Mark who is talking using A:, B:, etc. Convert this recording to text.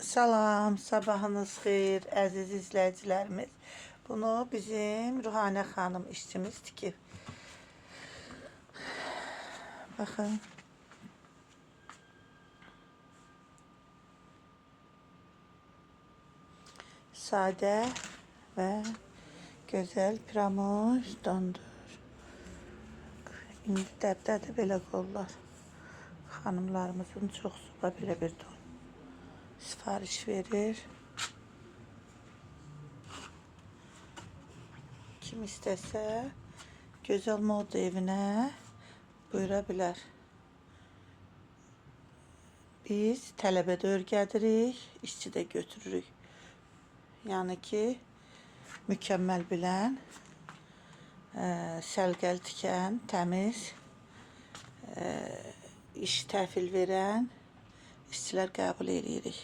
A: Salam, sabahınız xeyir, əziz izləyicilərimiz. Bunu bizim Ruhanə xanım işçimiz tikib. Baxın. Sadə və gözəl piramuj dondur. İndi dəbdədir belə qollar. Xanımlarımızın çoxsu da belə bir don sifariş verir. Kim istəsə gözəl moda evinə buyura bilər. Biz tələbə də örgədirik, işçi də götürürük. Yəni ki, mükəmməl bilən, səliqəli tikən, təmiz, iş təhvil verən işçilər qəbul edirik.